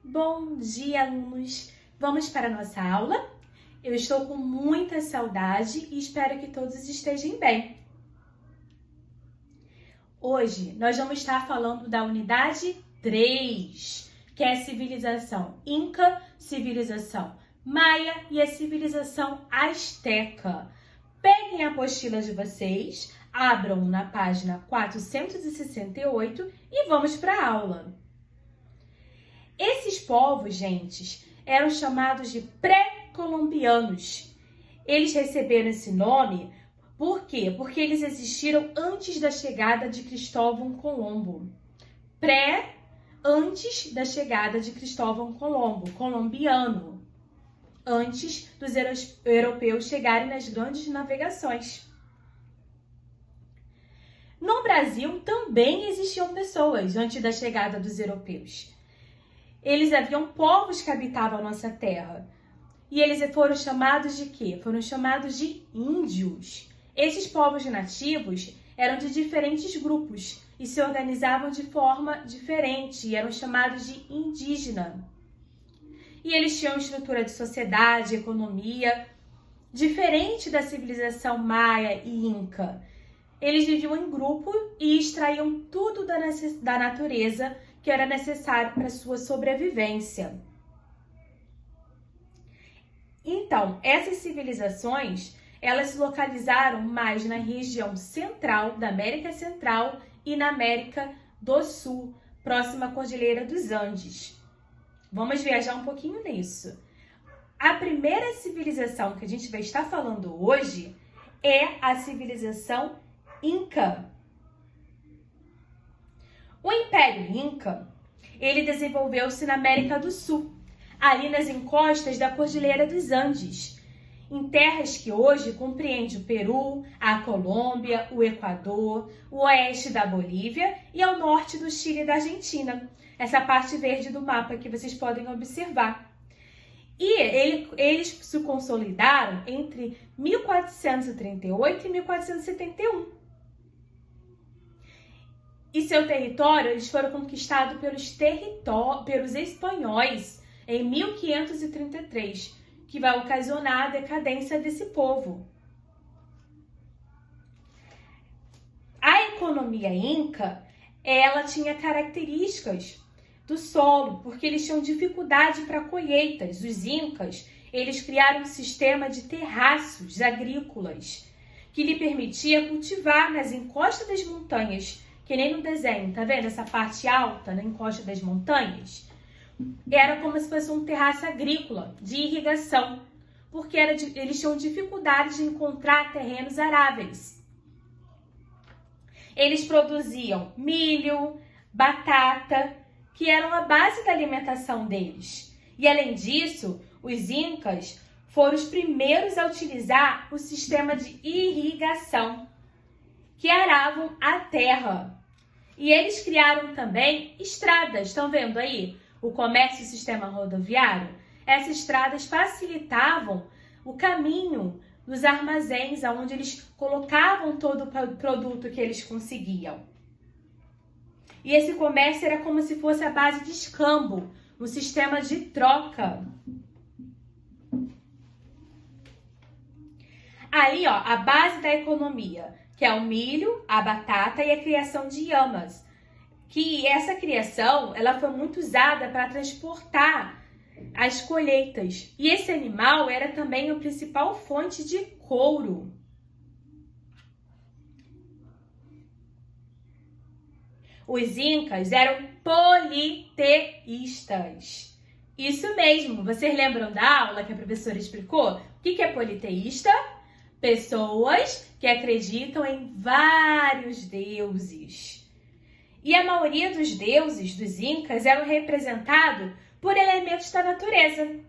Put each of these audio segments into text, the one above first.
Bom dia, alunos! Vamos para a nossa aula? Eu estou com muita saudade e espero que todos estejam bem. Hoje nós vamos estar falando da unidade 3, que é a civilização Inca, civilização Maia e a civilização Azteca. Peguem a apostila de vocês, abram na página 468 e vamos para a aula. Esses povos, gente, eram chamados de pré-colombianos. Eles receberam esse nome por quê? Porque eles existiram antes da chegada de Cristóvão Colombo. Antes da chegada de Cristóvão Colombo, colombiano. Antes dos europeus chegarem nas grandes navegações. No Brasil também existiam pessoas antes da chegada dos europeus. Eles haviam povos que habitavam a nossa terra. E eles foram chamados de quê? Foram chamados de índios. Esses povos nativos eram de diferentes grupos e se organizavam de forma diferente e eram chamados de indígena. E eles tinham estrutura de sociedade, economia, diferente da civilização maia e inca. Eles viviam em grupo e extraíam tudo da natureza que era necessário para sua sobrevivência. Então, essas civilizações, elas se localizaram mais na região central da América Central e na América do Sul, próxima à Cordilheira dos Andes. Vamos viajar um pouquinho nisso. A primeira civilização que a gente vai estar falando hoje é a civilização Inca. O Império Inca, ele desenvolveu-se na América do Sul, ali nas encostas da Cordilheira dos Andes, em terras que hoje compreende o Peru, a Colômbia, o Equador, o oeste da Bolívia e ao norte do Chile e da Argentina. Essa parte verde do mapa que vocês podem observar. E eles se consolidaram entre 1438 e 1471. E seu território, eles foram conquistados pelos espanhóis em 1533, que vai ocasionar a decadência desse povo. A economia inca, ela tinha características do solo, porque eles tinham dificuldade para colheitas. Os incas, eles criaram um sistema de terraços agrícolas, que lhe permitia cultivar nas encostas das montanhas, que nem no desenho, tá vendo? Essa parte alta, na encosta das montanhas, era como se fosse um terraço agrícola de irrigação, porque eles tinham dificuldade de encontrar terrenos aráveis. Eles produziam milho, batata, que eram a base da alimentação deles. E além disso, os incas foram os primeiros a utilizar o sistema de irrigação, que aravam a terra. E eles criaram também estradas, estão vendo aí? O comércio e o sistema rodoviário. Essas estradas facilitavam o caminho dos armazéns, onde eles colocavam todo o produto que eles conseguiam. E esse comércio era como se fosse a base de escambo, um sistema de troca. Ali, ó, a base da economia, que é o milho, a batata e a criação de yamas. Que essa criação, ela foi muito usada para transportar as colheitas. E esse animal era também a principal fonte de couro. Os incas eram politeístas. Isso mesmo, vocês lembram da aula que a professora explicou? O que é politeísta? Pessoas que acreditam em vários deuses. E a maioria dos deuses dos incas eram representados por elementos da natureza,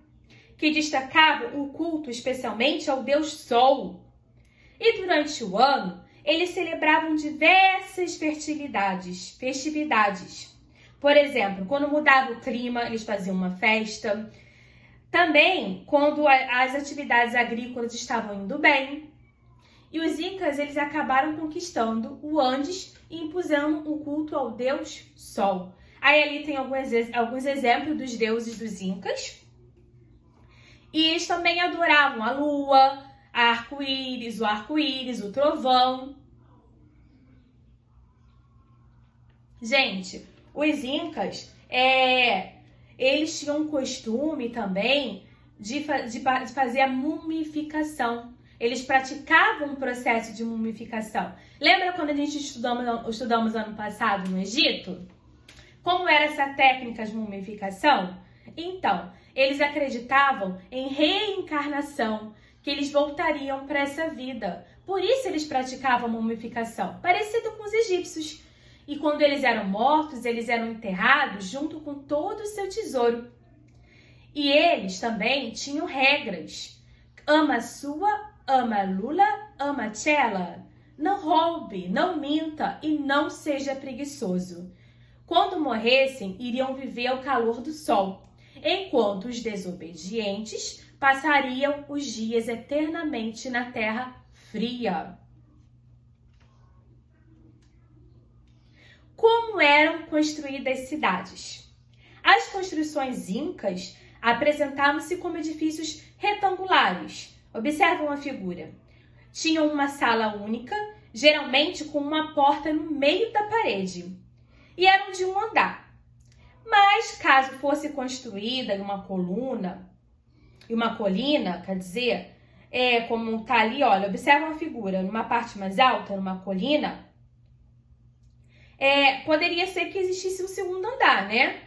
que destacavam o culto especialmente ao deus Sol. E durante o ano, eles celebravam diversas festividades. Por exemplo, quando mudava o clima, eles faziam uma festa. Também, quando as atividades agrícolas estavam indo bem. E os incas, eles acabaram conquistando o Andes e impuseram o culto ao deus Sol. Aí ali tem alguns exemplos dos deuses dos Incas. E eles também adoravam a lua, o arco-íris, o trovão. Gente, os Incas, eles tinham um costume também de fazer a mumificação. Eles praticavam um processo de mumificação. Lembra quando a gente estudamos ano passado no Egito? Como era essa técnica de mumificação? Então, eles acreditavam em reencarnação, que eles voltariam para essa vida. Por isso eles praticavam mumificação, parecido com os egípcios. E quando eles eram mortos, eles eram enterrados junto com todo o seu tesouro. E eles também tinham regras. Ama sua, ama lula, ama chela. Não roube, não minta e não seja preguiçoso. Quando morressem, iriam viver ao calor do sol, enquanto os desobedientes passariam os dias eternamente na terra fria. Como eram construídas as cidades? As construções incas apresentavam-se como edifícios retangulares. Observam a figura. Tinham uma sala única, geralmente com uma porta no meio da parede, e eram de um andar. Mas, caso fosse construída em uma colina, quer dizer, como está ali, olha, observa a figura, numa parte mais alta, numa colina, poderia ser que existisse um segundo andar, né?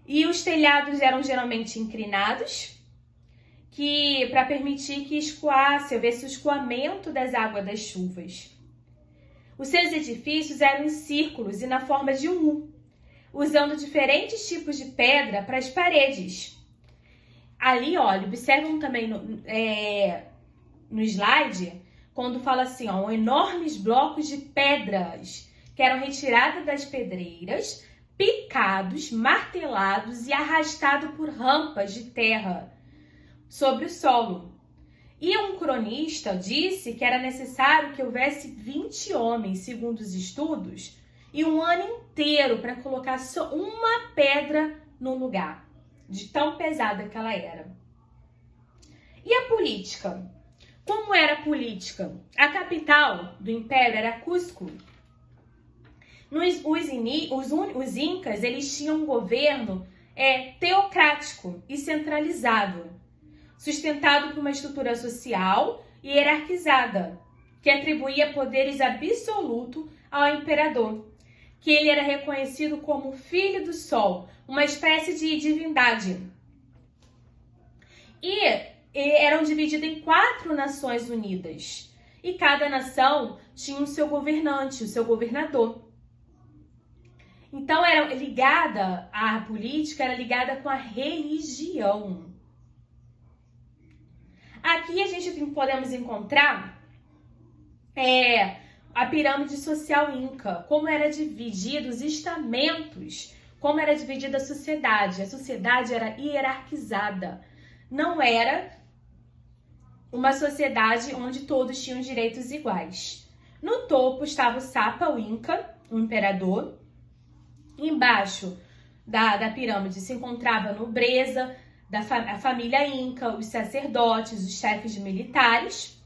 E os telhados eram geralmente inclinados, para permitir que houvesse o escoamento das águas das chuvas. Os seus edifícios eram em círculos e na forma de um U, usando diferentes tipos de pedra para as paredes. Ali, olha, observam também no slide, quando fala assim, enormes blocos de pedras que eram retiradas das pedreiras, picados, martelados e arrastados por rampas de terra sobre o solo. E um cronista disse que era necessário que houvesse 20 homens, segundo os estudos, e um ano inteiro para colocar só uma pedra no lugar, de tão pesada que ela era. E a política? Como era a política? A capital do império era Cusco. Os incas, eles tinham um governo teocrático e centralizado, sustentado por uma estrutura social e hierarquizada, que atribuía poderes absolutos ao imperador, que ele era reconhecido como filho do sol, uma espécie de divindade. E eram divididos em 4 nações unidas, e cada nação tinha o seu governante, o seu governador. Então, a política era ligada com a religião. Aqui a gente podemos encontrar a pirâmide social inca, como era dividido os estamentos, como era dividida a sociedade. A sociedade era hierarquizada. Não era uma sociedade onde todos tinham direitos iguais. No topo estava o Sapa, o Inca, o imperador. Embaixo da pirâmide se encontrava a nobreza, a família Inca, os sacerdotes, os chefes militares.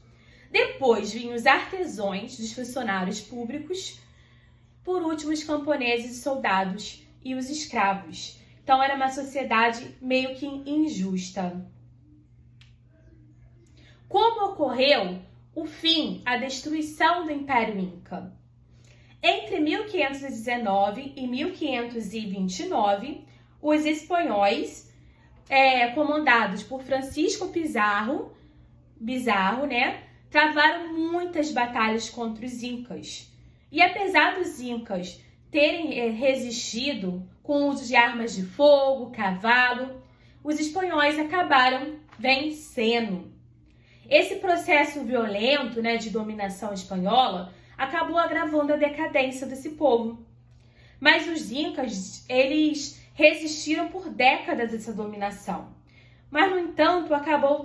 Depois vinham os artesãos, os funcionários públicos. Por último, os camponeses, os soldados e os escravos. Então, era uma sociedade meio que injusta. Como ocorreu o fim, a destruição do Império Inca? Entre 1519 e 1529, os espanhóis, comandados por Francisco Pizarro, travaram muitas batalhas contra os incas. E apesar dos incas terem resistido com o uso de armas de fogo, cavalo, os espanhóis acabaram vencendo. Esse processo violento, de dominação espanhola acabou agravando a decadência desse povo. Mas os incas, eles resistiram por décadas dessa dominação. Mas, no entanto, acabou